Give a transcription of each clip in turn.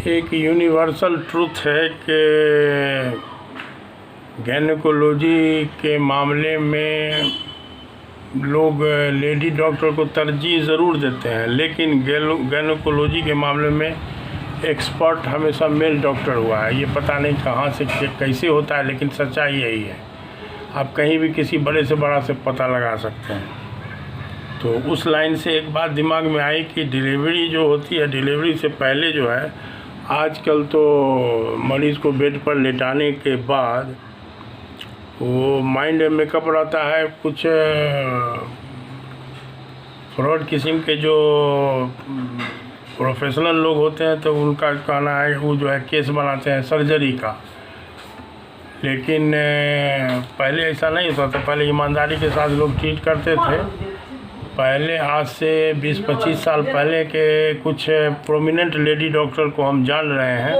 एक universal truth है कि गैनकोलॉजी के मामले में लोग लेडी डॉक्टर को तरजीह ज़रूर देते हैं, लेकिन गैनकोलॉजी के मामले में एक्सपर्ट हमेशा मेल डॉक्टर हुआ है। ये पता नहीं कहाँ से कैसे होता है, लेकिन सच्चाई यही है। आप कहीं भी किसी बड़े से बड़ा से पता लगा सकते हैं। तो उस लाइन से एक बात दिमाग में आई कि डिलीवरी जो होती है, डिलीवरी से पहले जो है, आजकल तो मरीज़ को बेड पर लेटाने के बाद वो माइंड मेकअप रहता है। कुछ फ्रॉड किस्म के जो प्रोफेशनल लोग होते हैं तो उनका कहना है वो जो है केस बनाते हैं सर्जरी का, लेकिन पहले ऐसा नहीं होता था। पहले ईमानदारी के साथ लोग ट्रीट करते थे। पहले आज से 20-25 साल पहले के कुछ प्रोमिनेंट लेडी डॉक्टर को हम जान रहे हैं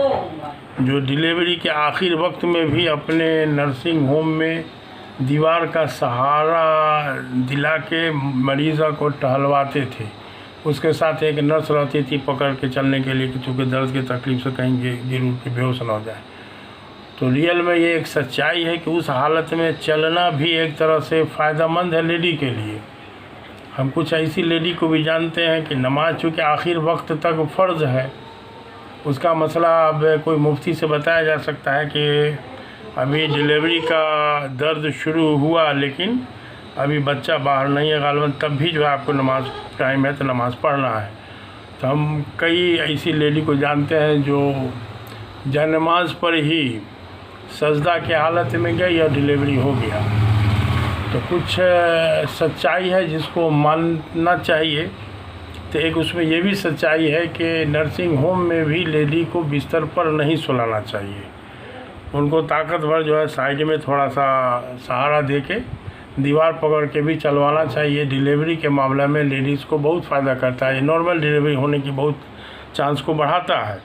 जो डिलीवरी के आखिर वक्त में भी अपने नर्सिंग होम में दीवार का सहारा दिला के मरीज़ को टहलवाते थे। उसके साथ एक नर्स रहती थी पकड़ के चलने के लिए कि चूँकि दर्द की तकलीफ से कहीं गिर के बेहोश न हो जाए। तो रियल में ये एक सच्चाई है कि उस हालत में चलना भी एक तरह से फ़ायदेमंद है लेडी के लिए। हम कुछ ऐसी लेडी को भी जानते हैं कि नमाज चूँकि आखिर वक्त तक फ़र्ज़ है, उसका मसला अब कोई मुफ्ती से बताया जा सकता है कि अभी डिलीवरी का दर्द शुरू हुआ लेकिन अभी बच्चा बाहर नहीं है गालिबन, तब भी जो है आपको नमाज टाइम है तो नमाज़ पढ़ना है। तो हम कई ऐसी लेडी को जानते हैं जो जनमाज पर ही सजदा के हालत में गई और डिलीवरी हो गया। तो कुछ सच्चाई है जिसको मानना चाहिए। तो एक उसमें ये भी सच्चाई है कि नर्सिंग होम में भी लेडी को बिस्तर पर नहीं सुलाना चाहिए। उनको ताकतवर जो है साइड में थोड़ा सा सहारा दे के दीवार पकड़ के भी चलवाना चाहिए। डिलीवरी के मामले में लेडीज़ को बहुत फ़ायदा करता है। नॉर्मल डिलीवरी होने की बहुत चांस को बढ़ाता है।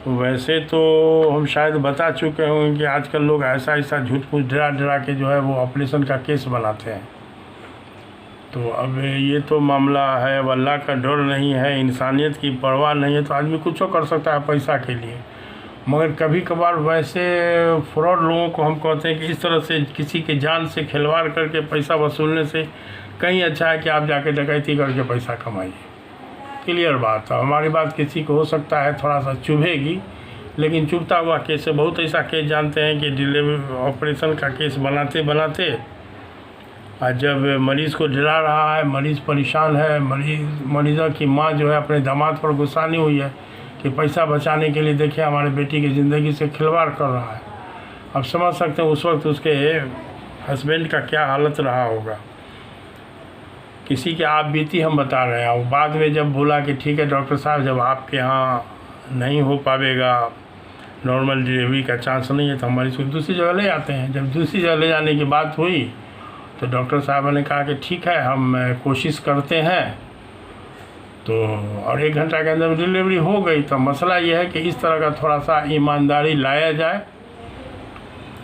वैसे तो हम शायद बता चुके होंगे कि आजकल लोग ऐसा झूठ फूस डरा के जो है वो ऑपरेशन का केस बनाते हैं। तो अब ये तो मामला है, अब अल्लाह का डर नहीं है, इंसानियत की परवाह नहीं है, तो आदमी कुछ कर सकता है पैसा के लिए। मगर कभी कभार वैसे फ्रॉड लोगों को हम कहते हैं कि इस तरह से किसी के जान से खिलवाड़ करके पैसा वसूलने से कहीं अच्छा है कि आप जाके डकैती करके पैसा कमाइए। क्लियर बात है। हमारी बात किसी को हो सकता है थोड़ा सा चुभेगी, लेकिन चुभता हुआ केस से बहुत ऐसा केस जानते हैं कि डिलीवरी ऑपरेशन का केस बनाते बनाते और जब मरीज़ को डरा रहा है, मरीज़ परेशान है, मरीज़ों की माँ जो है अपने दामाद पर गुस्सा नहीं हुई है कि पैसा बचाने के लिए देखिए हमारे बेटी की ज़िंदगी से खिलवाड़ कर रहा है। अब समझ सकते हैं उस वक्त उसके हस्बैंड का क्या हालत रहा होगा। किसी की आप बीती हम बता रहे हैं। बाद में जब बोला कि ठीक है डॉक्टर साहब, जब आपके यहाँ नहीं हो पाएगा, नॉर्मल डिलीवरी का चांस नहीं है, तो हमारी इसको दूसरी जगह ले जाते हैं। जब दूसरी जगह ले जाने की बात हुई तो डॉक्टर साहब ने कहा कि ठीक है हम कोशिश करते हैं। तो और 1 घंटा के अंदर डिलीवरी हो गई। तो मसला यह है कि इस तरह का थोड़ा सा ईमानदारी लाया जाए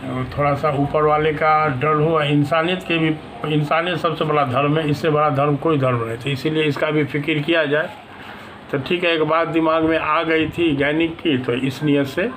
और थोड़ा सा ऊपर वाले का डर हो। इंसानियत सबसे बड़ा धर्म है, इससे बड़ा धर्म कोई धर्म नहीं। तो इसीलिए इसका भी फिक्र किया जाए। तो ठीक है, एक बात दिमाग में आ गई थी गैनिक की, तो इस नियत से